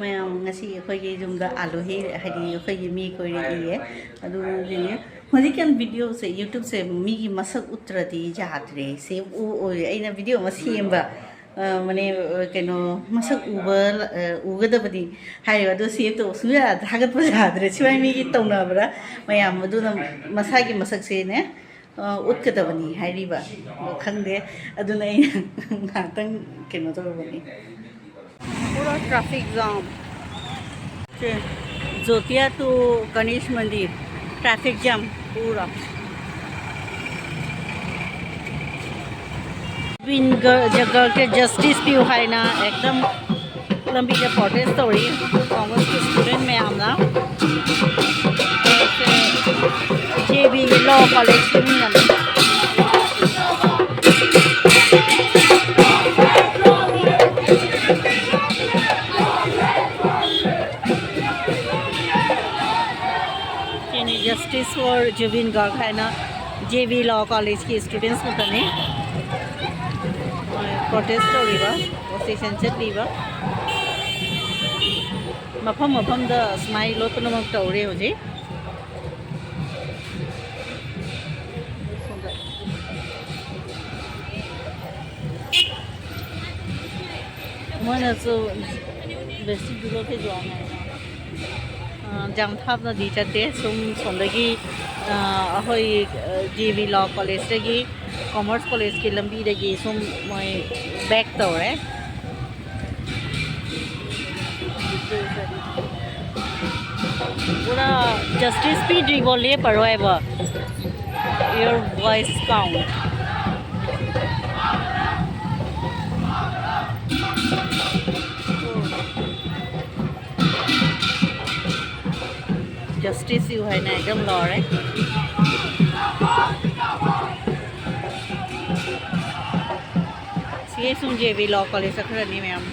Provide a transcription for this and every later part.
mayam ngasi akhoi jumda alu hi hadi akhoi mi koi ri adu ne hodikan video se youtube se mi gi masak utradi jadre se u aina video ma semba mane keno masak uba ugadabadi hai adu se to suya dhagat pa jadre chwai mi gi tawna bra mayam adu na masagi masak se ne utkadabani hairiba khangde aduna ai ngatang keno to bani पूरा traffic jam जोतिया to Ganesh मंदिर traffic jam पूरा जगह के justice भी है ना एकदम लंबी के प्रोटेस्ट हो रही कांग्रेस के स्टूडेंट में आमना JB लॉ कॉलेज के भी जस्टिस फॉर जुबिन गार्ग है ना JB लॉ कॉलेज के स्टूडेंट्स में तने प्रोटेस्ट हो रही बा स्टेशन से ली बा मफम मफम द स्माइल लो तो नमक टोरे हो जी मैंने तो बेसिक दुलो के जो है जम थाप ना दी चलते सुम सोंदगी अहोई JB लॉ कॉलेज की कॉमर्स कॉलेज की लंबी दगी सुम मैं बैक तो है पूरा जस्टिस भी ड्रिबोले पढ़ो है वो your voice count justice you है ना एकदम लॉ है ये सुन JB लॉ कॉलेज खरनी मैम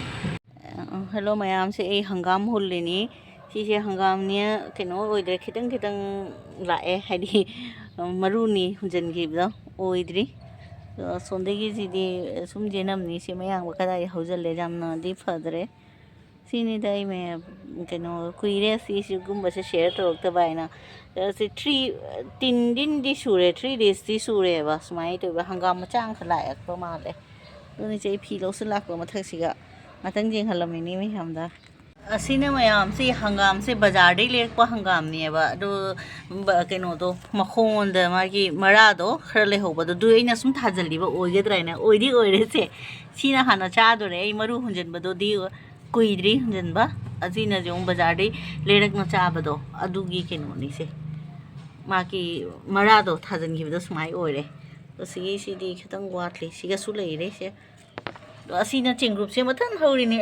हेलो मैम से ए हंगाम हुल लेनी सीसे हंगाम ने कनो ओइदरे खितंग खितंग लाए हाइदी मरुनी हुजनगिबदा ओइद्री सोंदेगी जिदी सुम जेनमनी से मैम कदाई हौजले जामना दी फदरे सीनी दाई में कनो कुइरे सीगुम्बा से शेयर तौरक्तबा आइना से 3 दिन दी सुरे 3 days दी सुरे बा सुमाई तो हंगाम मचांग खलायक माले दोनी से फी लौस लाको मथक्सिगा मतंग जेंग हलमिनी में हमदा असीने मयाम से हंगाम से बाजार दे लेकपा हंगाम नियबा दो कनो दो मखोन द मागी मरा दो खर ले होबा दो दुइना सुम थाजलिबा ओइगेद्राइना ओइदी ओइरे से सीना हाना चादोरे आई मरु हुंजनबा दो दी कुइद्री हुंजनबा अजीना जों बाजार दे लेरकना चाबदो अदुगी कनो से माकी मरा दो थाजनगिबदो सुमाई ओइरे तो सी खतंग वाटली सिगा सु लेरे से असीना चेंग ग्रुप से मथन हौरिने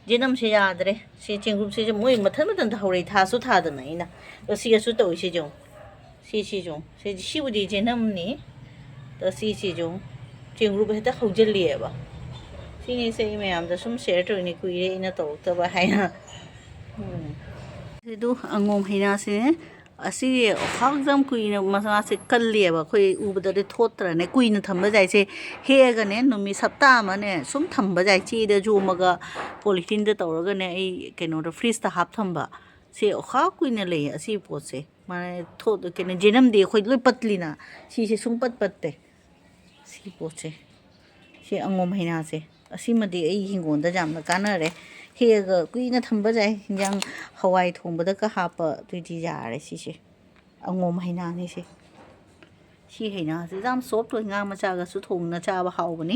जेनम से यादरे से चेंग ग्रुप से मोय मथन मथन हौरे थासु थादना इना तो सिगा सु तो से जो से सिबुदी जेनम नि तो जो चेंग ग्रुप हेता हौजलिएबा सिनी से मैम द सुम शेयर तोने कुइरे इना तौतबा हाइना दु अंगोम हिना से असी हागजम कुइन मसा से कल्लिएबा खोई उबदरे थोत्रने कुइन थंबा जायसे हेगने नुमी सप्ता माने सुम थंबा जाय चीदे जोमगा पॉलिथीन दे तौरगने ए केनो द फ्रीज ता हाफ थंबा से खा कुइन ले असी पोसे माने थोद केने जेनम दे खोई लोय पतलीना से सुम पत्ते सी पोसे से अंगोम हिना से असी मदे ए हिंगोंदा जामना कानरे हेगा कुइना थंबा जाय हिंजांग हवाई थोंबदा का हापा तुइदी जारे सिसे अंगोम हैनानि से सी हैना से जाम सॉफ्ट होय nga machaga su thongna chaba hawbani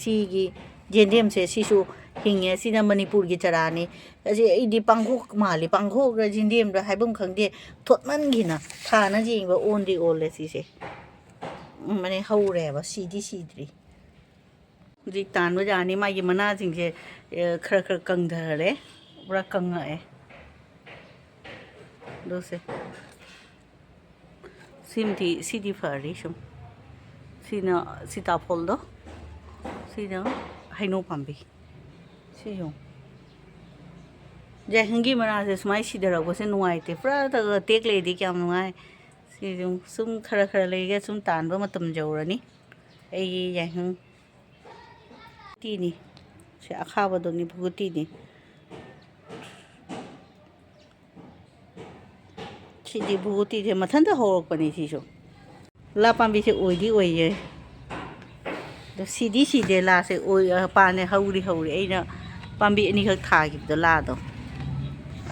si gi jendem se sisu hinge sina manipur gi charani aje idi pangkhok mali pangkhok ra jendem ra haibum khangde thotman gina thana jingba ondi ole si se mane haure ba sidri जी तान बजानी मागी मना जिंगे खर खर कंगधरे पूरा कंगा है दोसे सीधी फरी शुम सीना सीताफल दो सीना हाइनो पाम्बी सीजों जहंगी मना से सुमाई सीधरगो से नुआइते पूरा तक टेक लेदी क्या नुआइ सीजों सुम खर खर लेगे सुम तान बा मतम जौरनी ए जहंग ꯇꯤꯅꯤ ꯁꯤ ꯑꯈꯥꯕꯗꯨꯅꯤ ꯚꯨꯒꯨꯇꯤꯅꯤ ꯁꯤꯗꯤ ꯚꯨꯒꯨꯇꯤꯁꯦ ꯃꯊꯟꯇ ꯍꯧꯔꯛꯄꯅꯤ ꯁꯤꯁꯨ ꯂꯥ ꯄꯥꯝꯕꯤꯁꯦ ꯑꯣꯏꯗꯤ ꯑꯣꯏꯌꯦ ꯑꯗꯣ ꯁꯤꯗꯤ ꯁꯤꯗꯦ ꯂꯥꯁꯦ ꯄꯥꯟꯅꯦ ꯍꯧꯔꯤ ꯑꯩꯅ ꯄꯥꯝꯕꯤ ꯑꯅꯤꯈꯛ ꯊꯥꯈꯤꯕꯗꯣ ꯂꯥꯗꯣ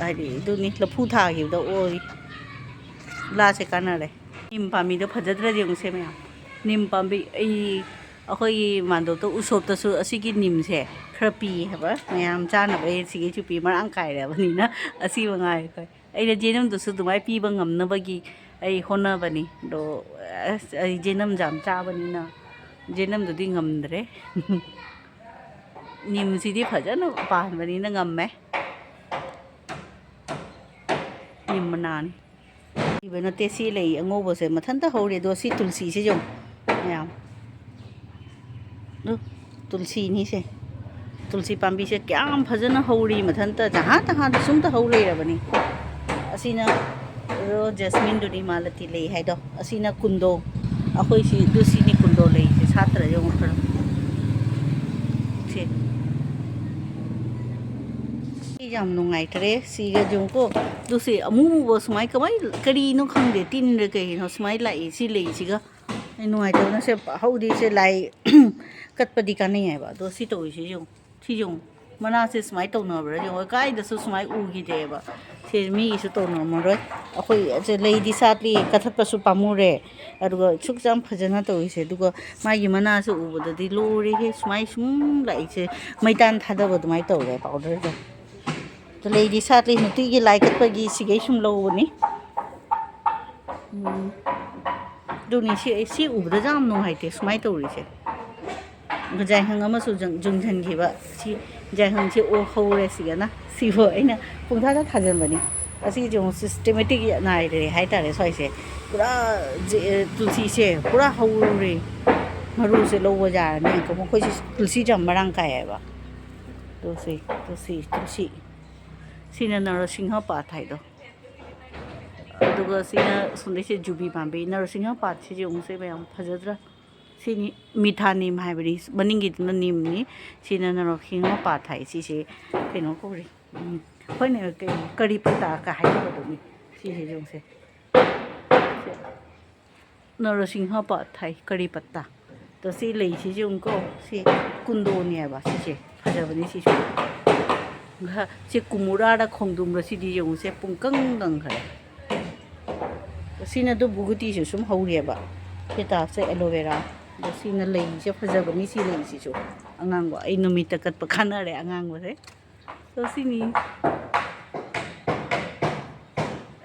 ꯍꯥꯏꯗꯤ ꯑꯗꯨꯅꯤ ꯂꯐꯨ ꯊꯥꯈꯤꯕꯗꯣ ꯑꯣꯏ ꯂꯥꯁꯦ ꯀꯥꯟꯅꯔꯦ ꯅꯤꯝ ꯄꯥꯝꯕꯤꯗꯣ ꯐꯖꯗ꯭ꯔꯗꯤ ꯌꯦꯡꯉꯨꯁꯦ ꯃꯌꯥꯝ ꯅꯤꯝ ꯄꯥꯝꯕꯤ ꯑꯩꯈꯣꯏꯒꯤ ꯃꯥꯟꯗꯣꯞꯇ ꯎꯁꯣꯞꯇꯁꯨ ꯑꯁꯤꯒꯤ ꯅꯤꯝꯁꯦ ꯈꯔ ꯄꯤ ꯍꯥꯏꯕ ꯃꯌꯥꯝ ꯆꯥꯅꯕ ꯁꯤꯒꯩꯁꯨ ꯄꯤ ꯃꯔꯥꯡ ꯀꯥꯏꯔꯕꯅꯤꯅ ꯑꯁꯤ ꯃꯉꯥꯏ ꯑꯩꯈꯣꯏ ꯑꯩꯅ ꯖꯦꯅꯝꯗꯨꯁꯨ ꯑꯗꯨꯃꯥꯏꯅ ꯄꯤꯕ ꯉꯝꯅꯕꯒꯤ ꯑꯩ ꯍꯣꯠꯅꯕꯅꯤ ꯑꯗꯣ ꯑꯁ ꯑꯩ ꯖꯦꯅꯝꯁꯦ ꯌꯥꯝ ꯆꯥꯕꯅꯤꯅ ꯖꯦꯅꯝꯗꯨꯗꯤ ꯉꯝꯗ꯭ꯔꯦ ꯅꯤꯝꯁꯤꯗꯤ ꯐꯖꯅ ꯄꯥꯟꯕꯅꯤꯅ ꯉꯝꯃꯦ ꯅꯤꯝ ꯃꯅꯥꯅꯤ ꯏꯕ ꯅꯠꯇꯦ ꯁꯤ ꯂꯩ ꯑꯉꯧꯕꯁꯦ ꯃꯊꯟꯇ ꯍꯧꯔꯦ ꯑꯗꯣ ꯁꯤ ꯇꯨꯜꯁꯤꯁꯦ ꯌꯦꯡꯉꯨ ꯃꯌꯥꯝ ꯇꯨꯜꯁꯤꯅꯤꯁꯦ ꯇꯨꯜꯁꯤ ꯄꯥꯝꯕꯤꯁꯦ ꯀꯌꯥꯝ ꯐꯖꯅ ꯍꯧꯔꯤ ꯃꯊꯟꯇ ꯖꯍꯥ ꯁꯨꯝꯇ ꯍꯧ ꯂꯩꯔꯕꯅꯤ ꯑꯁꯤꯅ ꯖꯁꯃꯤꯟꯗꯨꯅꯤ ꯃꯥꯂꯇꯤ ꯂꯩ ꯍꯥꯏꯗꯣ ꯑꯁꯤꯅ ꯀꯨꯟꯗꯣ ꯑꯩꯈꯣꯏꯁꯤ ꯑꯗꯨ ꯁꯤꯅꯤ ꯀꯨꯟꯗꯣ ꯂꯩꯁꯦ ꯁꯥꯠꯇ꯭ꯔ ꯌꯦꯡꯉꯨ ꯈꯔ ꯁꯤ ꯌꯥꯝ ꯅꯨꯡꯉꯥꯏꯇ꯭ꯔꯦ ꯁꯤꯒ ꯌꯦꯡꯉꯨꯀꯣ ꯑꯗꯨꯁꯦ ꯑꯃꯨꯕ ꯁꯨꯃꯥꯏꯅ ꯀꯔꯤꯅꯣ ꯈꯪꯗꯦ ꯇꯤꯟꯔ ꯀꯩꯅꯣ ꯁꯨꯃꯥꯏꯅ ꯂꯥꯛꯏ ꯁꯤ ꯂꯩꯁꯤꯒ ꯑꯩ ꯅꯨꯡꯉꯥꯏꯇꯕꯅ ꯁꯦ ꯍꯧꯗꯤ ꯁꯦ ꯂꯥꯏ ꯀꯠꯄꯗꯤ ꯀꯥꯟꯅꯩ ꯍꯥꯏꯕ ꯑꯗꯣ ꯁꯤ ꯇꯧꯔꯤꯁꯤ ꯌꯦꯡꯉꯨ ꯁꯤ ꯌꯦꯡꯉꯨ ꯃꯅꯥꯁꯦ ꯁꯨꯃꯥꯏꯅ ꯇꯧꯅꯕ꯭ꯔꯥ ꯌꯦꯡꯉꯨ ꯀꯥꯏꯗꯁꯨ ꯁꯨꯃꯥꯏꯅ ꯎꯈꯤꯗꯦꯕ ꯁꯤ ꯃꯤꯒꯤꯁꯨ ꯇꯧꯅꯔꯝꯃꯔꯣꯏ ꯑꯩꯈꯣꯏ ꯂꯩꯗꯤ ꯁꯥꯠꯂꯤ ꯀꯠꯊꯠꯄꯁꯨ ꯄꯥꯝꯃꯨꯔꯦ ꯑꯗꯨꯒ ꯁꯨꯛ ꯌꯥꯝ ꯐꯖꯅ ꯇꯧꯔꯤꯁꯦ ꯑꯗꯨꯒ ꯃꯥꯒꯤ ꯃꯅꯥꯁꯨ ꯎꯕꯗꯗꯤ ꯂꯣꯏꯔꯦꯍꯦ ꯁꯨꯃꯥꯏ ꯁꯨꯝ ꯂꯥꯛꯏꯁꯦ ꯃꯩꯇꯥꯟ ꯊꯥꯗꯕ ꯑꯗꯨꯃꯥꯏꯅ ꯇꯧꯔꯦ ꯄꯥꯎꯗꯔꯗꯣ ꯂꯩꯗꯤ ꯁꯥꯠꯂꯤ ꯅꯨꯡꯇꯤꯒꯤ ꯂꯥꯏ ꯀꯠꯄꯒꯤ ꯁꯤꯒꯩ ꯁꯨꯝ ꯂꯧꯕꯅꯤ ꯑꯗꯨꯅꯤ ꯁꯤ ꯎꯕꯗ ꯌꯥꯝ ꯅꯨꯡꯉꯥꯏꯇꯦ ꯁꯨꯃꯥꯏꯅ ꯇꯧꯔꯤꯁꯦ ꯖꯥꯏꯍꯪ ꯑꯃꯁꯨ ꯌꯨꯡꯁꯤꯟꯈꯤꯕ ꯁꯤ ꯖꯥꯏꯍꯪꯁꯤ ꯍꯧꯔꯦ ꯁꯤꯒꯅ ꯁꯤꯕꯨ ꯑꯩꯅ ꯄꯨꯡꯊꯥꯗ ꯊꯥꯖꯤꯟꯕꯅꯤ ꯑꯁꯤ ꯌꯦꯡꯉꯨ ꯁꯤꯁꯇꯦꯃꯦꯇꯤꯛ ꯅꯥꯏꯔꯦ ꯍꯥꯏꯇꯥꯔꯦ ꯁ꯭ꯋꯥꯏꯁꯦ ꯄꯨꯔꯥ ꯇꯨꯜꯁꯤꯁꯦ ꯄꯨꯔꯥ ꯍꯧꯔꯦ ꯃꯔꯨꯁꯦ ꯂꯧꯕ ꯌꯥꯔꯅꯤ ꯃꯈꯣꯏꯁꯤ ꯇꯨꯜꯁꯤꯁꯦ ꯌꯥꯝ ꯃꯔꯥꯡ ꯀꯥꯏꯌꯦꯕ ꯇꯨꯜꯁꯤ ꯁꯤꯅ ꯅꯔꯁꯤꯡꯍ ꯄꯥꯠ ꯍꯥꯏꯗꯣ ꯑꯗꯨꯒ ꯁꯤꯅ ꯁꯣꯝꯗꯩꯁꯦ ꯖꯨꯕꯤ ꯄꯥꯝꯕꯤ ꯅꯔꯁꯤꯡꯍ ꯄꯥꯠꯁꯤꯁꯦ ꯌꯦꯡꯉꯨꯁꯦ ꯃꯌꯥꯝ ꯐꯖꯗ꯭ꯔꯥ ꯁꯤꯅꯤ ꯃꯤꯊꯥ ꯅꯤꯝ ꯍꯥꯏꯕꯅꯤ ꯃꯅꯤꯡꯒꯤꯗꯨꯅ ꯅꯤꯝꯅꯤ ꯁꯤꯅ ꯅꯔꯁꯤꯡꯍ ꯄꯥꯠ ꯍꯥꯏ ꯁꯤꯁꯦ ꯀꯩꯅꯣ ꯀꯧꯔꯤ ꯑꯩꯈꯣꯏꯅ ꯀꯔꯤ ꯄꯇꯥꯒ ꯍꯥꯏꯅꯕꯗꯨꯅꯤ ꯁꯤꯁꯦ ꯌꯦꯡꯉꯨꯁꯦ ꯅꯔꯁꯤꯡꯍ ꯄꯥꯠ ꯍꯥꯏ ꯀꯔꯤ ꯄꯠꯇꯥ ꯑꯗꯣ ꯁꯤ ꯂꯩꯁꯤꯁꯨ ꯑꯃꯨꯛꯀꯣ ꯁꯤ ꯀꯨꯟꯗꯣꯅꯦꯕ ꯁꯤꯁꯦ ꯐꯖꯕꯅꯤ ꯁꯤꯁꯨ ꯁꯤ ꯀꯨꯃꯨꯔꯥꯔ ꯈꯣꯡꯗ꯭ꯔꯨꯝꯔ ꯁꯤꯗꯤ ꯌꯦꯡꯉꯨꯁꯦ ꯄꯨꯡꯀꯪ ꯀꯪꯈ꯭ꯔꯦ ꯁꯤꯅ ꯑꯗꯨ ꯚꯨꯒꯨꯇꯤꯁꯨ ꯁꯨꯝ ꯍꯧꯔꯦꯕ ꯍꯤꯇꯥꯛꯁꯦ ꯑꯦꯂꯣꯚꯦꯔꯥ ꯑꯗꯣ ꯁꯤꯅ ꯂꯩꯁꯦ ꯐꯖꯕꯅꯤ ꯁꯤ ꯂꯩꯁꯤꯁꯨ ꯑꯉꯥꯡꯕ ꯑꯩ ꯅꯨꯃꯤꯠꯇ ꯀꯠꯄ ꯈꯥꯟꯅꯔꯦ ꯑꯉꯥꯡꯕꯁꯦ ꯑꯗꯣ ꯁꯤꯅꯤ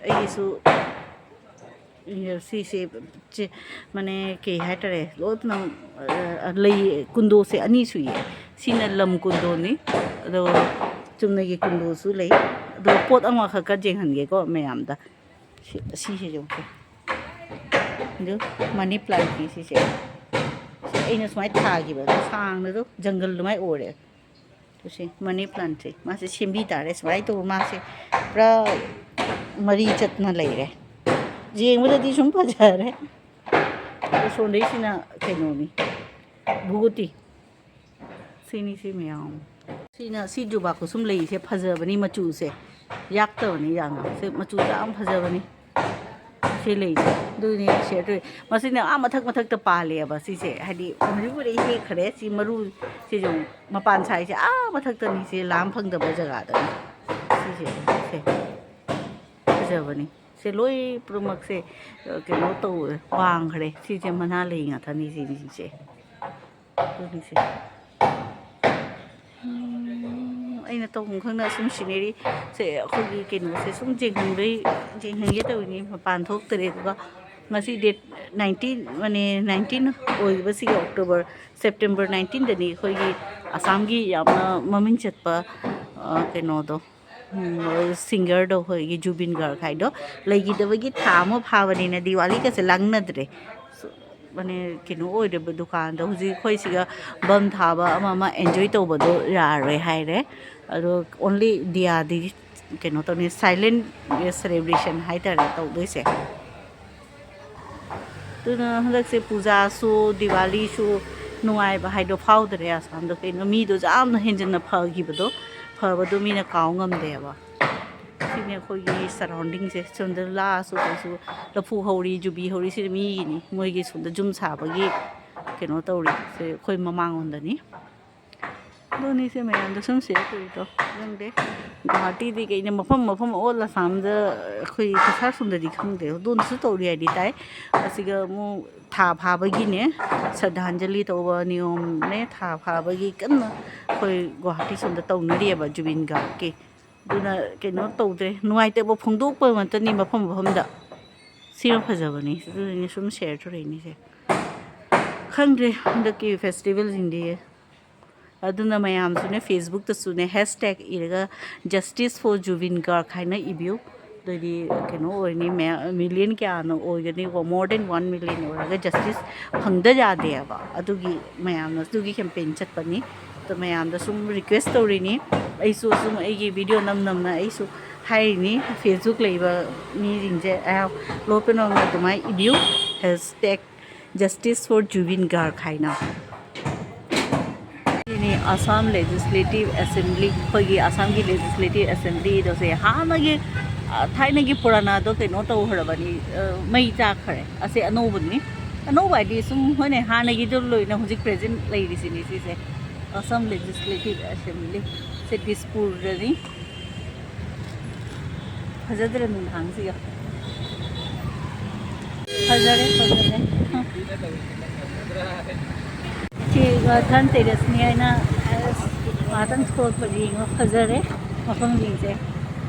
ꯑꯩꯒꯤꯁꯨ ꯁꯤꯁꯦ ꯃꯅꯦ ꯀꯩ ꯍꯥꯏꯇꯥꯔꯦ ꯂꯣꯏꯅꯃꯛ ꯂꯩ ꯀꯨꯟꯗꯣꯁꯦ ꯑꯅꯤ ꯁꯨꯏꯌꯦ ꯁꯤꯅ ꯂꯝ ꯀꯨꯟꯗꯣꯅꯤ ꯑꯗꯣ ꯆꯨꯝꯅꯒꯤ ꯀꯨꯟꯗꯣꯁꯨ ꯂꯩ ꯑꯗꯣ ꯄꯣꯠ ꯑꯃꯈꯛꯀ ꯌꯦꯡꯍꯟꯒꯦꯀꯣ ꯃꯌꯥꯝꯗ ꯁꯤꯁꯦ ꯌꯦꯡꯉꯨꯁꯦ ꯑꯗꯨ ꯃꯅꯤ ꯄ꯭ꯂꯥꯟꯠꯀꯤ ꯁꯤꯁꯦ ꯑꯩꯅ ꯁꯨꯃꯥꯏꯅ ꯊꯥꯈꯤꯕꯗꯣ ꯁꯥꯡꯅꯗꯣ ꯖꯪꯒꯜ ꯑꯗꯨꯃꯥꯏꯅ ꯑꯣꯏꯔꯦ ꯁꯤ ꯃꯅꯤ ꯄ꯭ꯂꯥꯟꯠꯁꯦ ꯃꯥꯁꯦ ꯁꯦꯝꯕꯤ ꯇꯥꯔꯦ ꯁꯨꯃꯥꯏꯅ ꯇꯧꯕ ꯃꯥꯁꯦ ꯄꯨꯔꯥ ꯃꯔꯤ ꯆꯠꯅ ꯂꯩꯔꯦ ꯌꯦꯡꯕꯗꯗꯤ ꯁꯨꯝ ꯐꯖꯔꯦ ꯁꯣꯝꯗꯩꯁꯤꯅ ꯀꯩꯅꯣꯅꯤ ꯚꯨꯒꯨꯇꯤ ꯁꯤꯅꯤ ꯁꯤ ꯃꯌꯥꯝ ꯁꯤ ꯖꯨꯕꯥ ꯀꯨꯁꯨꯝ ꯂꯩꯁꯦ ꯐꯖꯕꯅꯤ ꯃꯆꯨꯁꯦ ꯌꯥꯛꯇꯕꯅꯤ ꯌꯥꯝꯅ ꯁꯤ ꯃꯆꯨꯁꯦ ꯌꯥꯝ ꯐꯖꯕꯅꯤ ꯁꯤ ꯂꯩꯁꯦ ꯑꯗꯨꯅꯤ ꯁꯤ ꯃꯁꯤꯅ ꯃꯊꯛꯇ ꯄꯥꯜꯂꯦꯕ ꯁꯤꯁꯦ ꯍꯥꯏꯗꯤ ꯍꯧꯖꯤꯛꯄꯨꯗꯤ ꯍꯦꯛꯈ꯭ꯔꯦ ꯁꯤ ꯃꯔꯨ ꯁꯤꯁꯨ ꯃꯄꯥꯟ ꯁꯥꯏꯁꯦ ꯃꯊꯛꯇꯅꯤ ꯁꯤ ꯂꯥꯝ ꯐꯪꯗꯕ ꯖꯒꯥꯗꯅꯤ ꯁꯤꯁꯦ ꯐꯖꯕꯅꯤ ꯁꯤ ꯂꯣꯏ ꯄꯨꯝꯅꯃꯛꯁꯦ ꯀꯩꯅꯣ ꯇꯧꯋꯦ ꯋꯥꯡꯈ꯭ꯔꯦ ꯁꯤꯁꯦ ꯃꯅꯥ ꯂꯩ ꯉꯥꯛꯇꯅꯤ ꯁꯤꯁꯦ ꯑꯗꯨꯅꯤꯁꯦ ꯑꯩꯅ ꯇꯧꯐꯝ ꯈꯪꯗ ꯁꯨꯝ ꯁꯤꯅꯔꯤ ꯁꯦ ꯑꯩꯈꯣꯏꯒꯤ ꯀꯩꯅꯣꯁꯦ ꯁꯨꯝ ꯌꯦꯡꯍꯟꯒꯦ ꯇꯧꯔꯤꯅꯤ ꯃꯄꯥꯟ ꯊꯣꯛꯇꯔꯦ ꯑꯗꯨꯒ ꯉꯁꯤ ꯗꯦꯠ 19 ꯑꯣꯏꯕꯁꯤꯒꯤ ꯁꯦꯞꯇꯦꯝꯕꯔ 19ꯗꯅꯤ ꯑꯩꯈꯣꯏꯒꯤ ꯑꯁꯥꯝꯒꯤ ꯌꯥꯝꯅ ꯃꯃꯤꯡ ꯆꯠꯄ ꯀꯩꯅꯣꯗꯣ ꯁꯤꯡꯒꯔꯗꯣ ꯑꯩꯈꯣꯏꯒꯤ ꯖꯨꯕꯤꯟ ꯒꯥꯔꯛ ꯍꯥꯏꯗꯣ ꯂꯩꯈꯤꯗꯕꯒꯤ ꯊꯥ ꯑꯃ ꯐꯥꯕꯅꯤꯅ ꯗꯤꯋꯥꯂꯤꯒꯁꯦ ꯂꯥꯡꯅꯗ꯭ꯔꯦ ꯃꯅꯦ ꯀꯩꯅꯣ ꯑꯣꯏꯔꯕ ꯗꯨꯀꯥꯟꯗ ꯍꯧꯖꯤꯛ ꯑꯩꯈꯣꯏ ꯁꯤꯒ ꯕꯝ ꯊꯥꯕ ꯑꯃ ꯑꯦꯟꯖꯣꯏ ꯇꯧꯕꯗꯣ ꯌꯥꯔꯣꯏ ꯍꯥꯏꯔꯦ ꯑꯗꯣ ꯑꯣꯟꯂꯤ ꯗꯤꯌꯥꯗꯤ ꯀꯩꯅꯣ ꯇꯧꯅꯤ ꯁꯥꯏꯂꯦꯟ ꯁꯦꯂꯦꯕ꯭ꯔꯦꯁꯟ ꯍꯥꯏꯇꯥꯔꯦ ꯇꯧꯗꯣꯏꯁꯦ ꯑꯗꯨꯅ ꯍꯟꯗꯛꯁꯦ ꯄꯨꯖꯥꯁꯨ ꯗꯤꯋꯥꯂꯤꯁꯨ ꯅꯨꯡꯉꯥꯏꯕ ꯍꯥꯏꯗꯣ ꯐꯥꯎꯗ꯭ꯔꯦ ꯑꯁꯥꯝꯗ ꯀꯩꯅꯣ ꯃꯤꯗꯣ ꯌꯥꯝꯅ ꯍꯦꯟꯖꯟꯅ ꯐꯈꯤꯕꯗꯣ ꯐꯕꯗꯣ ꯃꯤꯅ ꯀꯥꯎ ꯉꯝꯗꯦꯕ ꯁꯤꯅꯦ ꯑꯩꯈꯣꯏꯒꯤ ꯁꯔꯥꯎꯟꯗꯤꯡꯁꯦ ꯁꯣꯝꯗ ꯂꯥꯛꯑꯁꯨ ꯀꯩꯁꯨ ꯂꯐꯨ ꯍꯧꯔꯤ ꯖꯨꯕꯤ ꯍꯧꯔꯤ ꯁꯤꯗꯤ ꯃꯤꯒꯤꯅꯤ ꯃꯣꯏꯒꯤ ꯁꯣꯝꯗ ꯖꯨꯝ ꯁꯥꯕꯒꯤ ꯀꯩꯅꯣ ꯇꯧꯔꯤ ꯁꯦ ꯑꯩꯈꯣꯏ ꯃꯃꯥꯡꯂꯣꯝꯗꯅꯤ ꯑꯗꯨꯅꯤ ꯁꯦ ꯃꯌꯥꯝꯗꯣ ꯁꯨꯝ ꯁꯤꯌꯔ ꯇꯧꯔꯤꯗꯣ ꯈꯪꯗꯦ ꯒꯨꯋꯥꯍꯥꯇꯤꯗꯤ ꯀꯩꯅ ꯃꯐꯝ ꯑꯣꯜ ꯑꯁꯥꯝꯗ ꯑꯩꯈꯣꯏ ꯀꯁꯥꯔ ꯁꯣꯝꯗꯗꯤ ꯈꯪꯗꯦ ꯑꯗꯣꯝꯗꯁꯨ ꯇꯧꯔꯤ ꯍꯥꯏꯗꯤ ꯇꯥꯏ ꯑꯁꯤꯒ ꯑꯃꯨꯛ ꯊꯥ ꯐꯥꯕꯒꯤꯅꯦ ꯁ꯭ꯔꯗꯥꯟꯖꯂꯤ ꯇꯧꯕ ꯅꯤꯌꯣꯝꯅꯦ ꯊꯥ ꯐꯥꯕꯒꯤ ꯀꯟꯅ ꯑꯩꯈꯣꯏ ꯒꯨꯋꯥꯍꯥꯇꯤ ꯁꯣꯝꯗ ꯇꯧꯅꯔꯤꯑꯕ ꯖꯨꯕꯤꯟ ꯒꯥꯔꯗꯀꯤ ꯑꯗꯨꯅ ꯀꯩꯅꯣ ꯇꯧꯗ꯭ꯔꯦ ꯅꯨꯡꯉꯥꯏꯇꯕ ꯐꯣꯡꯗꯣꯛꯄ ꯉꯥꯛꯇꯅꯤ ꯃꯐꯝꯗ ꯁꯤꯃ ꯐꯖꯕꯅꯤ ꯑꯗꯨꯅꯤ ꯁꯨꯝ ꯁꯦꯌꯔ ꯇꯧꯔꯛꯏꯅꯤꯁꯦ ꯈꯪꯗ꯭ꯔꯦ ꯍꯟꯗꯛꯀꯤ ꯐꯦꯁꯇꯤꯚꯦꯜꯁꯤꯡꯗꯤ ꯑꯗꯨꯅ ꯃꯌꯥꯝꯁꯨꯅꯦ ꯐꯦꯁꯕꯨꯛꯇꯁꯨꯅꯦ ꯍꯦꯁꯇꯦꯛ ꯏꯔꯒ ꯖꯁꯇꯤꯁ ꯐꯣꯔ ꯖꯨꯕꯤꯟ ꯒꯥꯔꯗ ꯍꯥꯏꯅ ꯏꯕꯤꯌꯨ ꯑꯗꯨꯗꯤ ꯀꯩꯅꯣ ꯑꯣꯏꯅꯤ ꯃꯤꯂꯤꯌꯟ ꯀꯌꯥꯅ ꯑꯣꯏꯒꯅꯤꯀꯣ ꯃꯣꯔ ꯗꯦꯟ 1 ꯃꯤꯂꯤꯌꯟ ꯑꯣꯏꯔꯒ ꯖꯁꯇꯤꯁ ꯐꯪꯗ ꯌꯥꯗꯦꯕ ꯑꯗꯨꯒꯤ ꯃꯌꯥꯝꯅ ꯑꯗꯨꯒꯤ ꯀꯦꯝꯄꯦꯟ ꯆꯠꯄꯅꯤ ꯑꯗꯣ ꯃꯌꯥꯝꯗ ꯁꯨꯝ ꯔꯤꯀ꯭ꯋꯦꯁ ꯇꯧꯔꯤꯅꯤ ꯑꯩꯁꯨ ꯁꯨꯝ ꯑꯩꯒꯤ ꯚꯤꯗꯤꯑꯣ ꯅꯝꯅ ꯑꯩꯁꯨ ꯍꯥꯏꯔꯤꯅꯤ ꯐꯦꯁꯕꯨꯛ ꯂꯩꯕ ꯃꯤꯁꯤꯡꯁꯦ ꯂꯣꯄꯅ ꯑꯗꯨꯃꯥꯏꯅ ꯏꯕꯤꯌꯨ ꯍꯦꯁꯇꯦꯛ ꯖꯁꯇꯤꯁ ꯐꯣꯔ ꯖꯨꯕꯤꯟ ꯒꯥꯔꯗ ꯍꯥꯏꯅ ꯁꯤꯅꯤ ꯑꯁꯥꯝ ꯂꯦꯖꯤꯁꯂꯦꯇꯤꯚ ꯑꯦꯁꯦꯝꯕ꯭ꯂꯤ ꯑꯩꯈꯣꯏꯒꯤ ꯑꯁꯥꯝꯒꯤ ꯂꯦꯖꯤꯁꯂꯦꯇꯤꯚ ꯑꯦꯁꯦꯝꯕ꯭ꯂꯤꯗꯣꯁꯦ ꯍꯥꯟꯅꯒꯤ ꯊꯥꯏꯅꯒꯤ ꯄꯨꯔꯥꯅꯥꯗꯣ ꯀꯩꯅꯣ ꯇꯧꯈ꯭ꯔꯕꯅꯤ ꯃꯩ ꯆꯥꯛꯈ꯭ꯔꯦ ꯑꯁꯤ ꯑꯅꯧꯕꯅꯤ ꯑꯅꯧꯕ ꯍꯥꯏꯗꯤ ꯁꯨꯝ ꯍꯣꯏꯅꯦ ꯍꯥꯟꯅꯒꯤꯗꯣ ꯂꯣꯏꯅ ꯍꯧꯖꯤꯛ ꯄ꯭ꯔꯦꯖꯦꯟ ꯂꯩꯔꯤꯁꯤꯅꯤ ꯁꯤꯁꯦ ꯑꯁꯥꯝ ꯂꯦꯖꯤꯁꯂꯦꯇꯤꯚ ꯑꯦꯁꯦꯝꯕ꯭ꯂꯤ ꯁꯤ ꯗꯤꯁꯄꯨꯔꯗꯅꯤ ꯐꯖꯗ꯭ꯔꯦ ꯅꯨꯡꯗꯥꯡꯁꯤꯒ ꯐꯖꯔꯦ ꯁꯤꯒ ꯙꯟ ꯇꯦꯔꯁꯅꯤ ꯍꯥꯏꯅ ꯉꯥꯛꯇꯪ ꯊꯣꯛꯂꯛꯄꯗ ꯌꯦꯡꯉꯣ ꯐꯖꯔꯦ ꯃꯐꯝꯁꯤꯡꯁꯦ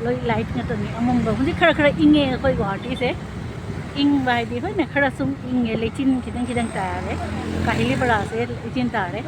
ꯂꯣꯏ ꯂꯥꯏꯠ ꯉꯥꯛꯇꯅꯤ ꯑꯃꯝꯕ ꯍꯧꯖꯤꯛ ꯈꯔ ꯏꯪꯉꯦ ꯑꯩꯈꯣꯏ ꯒꯨꯋꯥꯍꯥꯇꯤꯁꯦ ꯏꯪꯕ ꯍꯥꯏꯗꯤ ꯍꯣꯏꯅꯦ ꯈꯔ ꯁꯨꯝ ꯏꯪꯉꯦ ꯂꯩꯆꯤꯟ ꯈꯤꯇꯪ ꯇꯥꯔꯦ ꯀꯥꯍꯤꯂꯤ ꯄꯔꯥꯁꯦ ꯂꯩꯆꯤꯟ ꯇꯥꯔꯦ